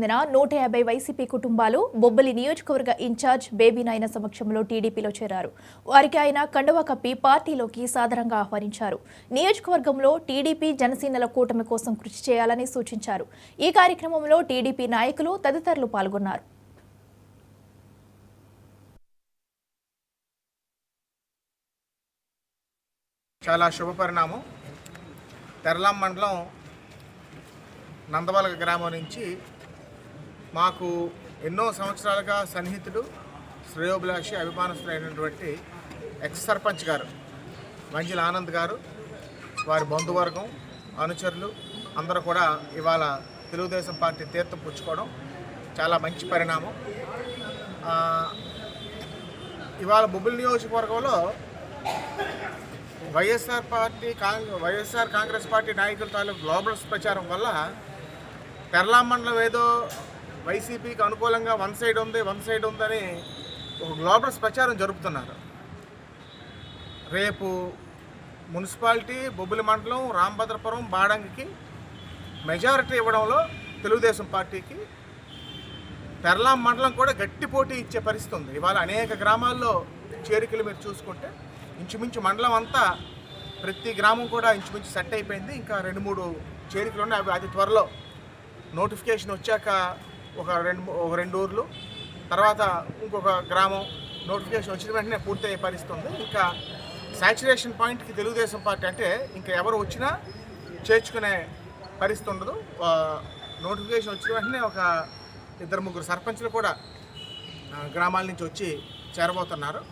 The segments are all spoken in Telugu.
150 వైసీపీ కుటుంబాలు బొబ్బలి నియోజకవర్గ ఇన్ఛార్జ్ బేబీ నాయన సమక్షంలో టీడీపీలో చేరారు. వారికి ఆయన కండువా కప్పి పార్టీలోకి సాదరంగా ఆహ్వానించారు. నియోజకవర్గంలో టీడీపీ జనసేనల కూటమి కోసం కృషి చేయాలని సూచించారు. ఈ కార్యక్రమంలో టీడీపీ నాయకులు తదితరులు పాల్గొన్నారు. చాలా శుభ పరిణామం. తెరలాం మండలం నందవలగ గ్రామం నుంచి మాకు ఎన్నో సంవత్సరాలుగా సన్నిహితుడు, శ్రేయోభిలాషి, అభిమానస్తులైనటువంటి ఎక్స్ సర్పంచ్ గారు మంజిల్ ఆనంద్ గారు, వారి బంధువర్గం, అనుచరులు అందరూ కూడా ఇవాళ తెలుగుదేశం పార్టీ తీర్థం పుచ్చుకోవడం చాలా మంచి పరిణామం. ఇవాళ బొబ్బిలి నియోజకవర్గంలో వైఎస్ఆర్ కాంగ్రెస్ పార్టీ నాయకుల తాలూకు గ్లోబల్స్ ప్రచారం వల్ల తెరలాం మండలం ఏదో వైసీపీకి అనుకూలంగా వన్ సైడ్ ఉందని ఒక గ్లోబల్స్ ప్రచారం జరుపుతున్నారు. రేపు మున్సిపాలిటీ బొబ్బిలి మండలం రామభద్రపురం బాడంగికి మెజారిటీ ఇవ్వడంలో తెలుగుదేశం పార్టీకి తెరలాం మండలం కూడా గట్టి పోటీ ఇచ్చే పరిస్థితి ఉంది. ఇవాళ అనేక గ్రామాల్లో చేరికలు మీరు చూసుకుంటే ఇంచుమించు మండలం అంతా ప్రతి గ్రామం కూడా ఇంచుమించు సెట్ అయిపోయింది. ఇంకా 2-3 చేరికలు ఉన్నాయి. అవి అతి త్వరలో నోటిఫికేషన్ వచ్చాక ఒక రెండు ఊర్లు, తర్వాత ఇంకొక గ్రామం నోటిఫికేషన్ వచ్చిన వెంటనే పూర్తయ్యే పరిస్థితి ఉంది. ఇంకా సాచురేషన్ పాయింట్కి తెలుగుదేశం పార్టీ అంటే ఇంకా ఎవరు వచ్చినా చేర్చుకునే పరిస్థితి ఉండదు. నోటిఫికేషన్ వచ్చిన వెంటనే ఒక 2-3 సర్పంచ్లు కూడా గ్రామాల నుంచి వచ్చి చేరబోతున్నారు.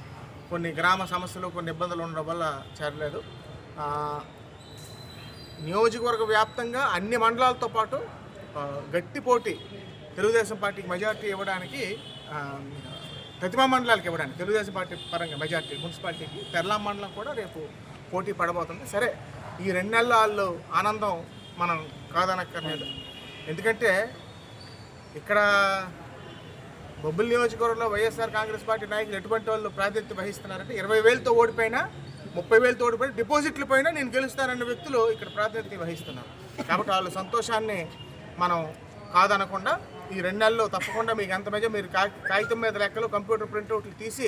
కొన్ని గ్రామ సమస్యలు, కొన్ని ఇబ్బందులు ఉండడం వల్ల చేరలేదు. నియోజకవర్గ వ్యాప్తంగా అన్ని మండలాలతో పాటు గట్టి పోటీ తెలుగుదేశం పార్టీకి మెజార్టీ ఇవ్వడానికి, ప్రతిమా మండలాలకు ఇవ్వడానికి తెలుగుదేశం పార్టీ పరంగా మెజార్టీ మున్సిపాలిటీకి తెరలాం మండలం కూడా రేపు పోటీ పడబోతుంది. సరే, ఈ 2 నెలల వాళ్ళు ఆనందం మనం కాదనక్కర్లేదు. ఎందుకంటే ఇక్కడ బొబ్బిలి నియోజకవర్గంలో వైఎస్ఆర్ కాంగ్రెస్ పార్టీ నాయకులు ఎటువంటి వాళ్ళు ప్రాతినిధ్యం వహిస్తున్నారంటే 20,000తో ఓడిపోయినా, 30,000తో ఓడిపోయినా, డిపాజిట్లు పోయినా నేను గెలుస్తానన్న వ్యక్తులు ఇక్కడ ప్రాతినిధ్యం వహిస్తున్నారు. కాబట్టి వాళ్ళ సంతోషాన్ని మనం కాదనకుండా ఈ 2 నెలల్లో తప్పకుండా మీకు ఎంత మెజ మీరు కాగితం మీద లెక్కలు, కంప్యూటర్ ప్రింట్అవుట్లు తీసి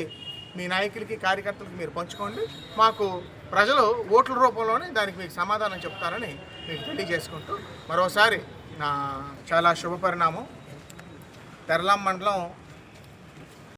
మీ నాయకులకి, కార్యకర్తలకి మీరు పంచుకోండి. మాకు ప్రజలు ఓట్ల రూపంలోనే దానికి మీకు సమాధానం చెప్తారని మీకు తెలియజేసుకుంటూ మరోసారి చాలా శుభ పరిణామం. తెరలాం మండలం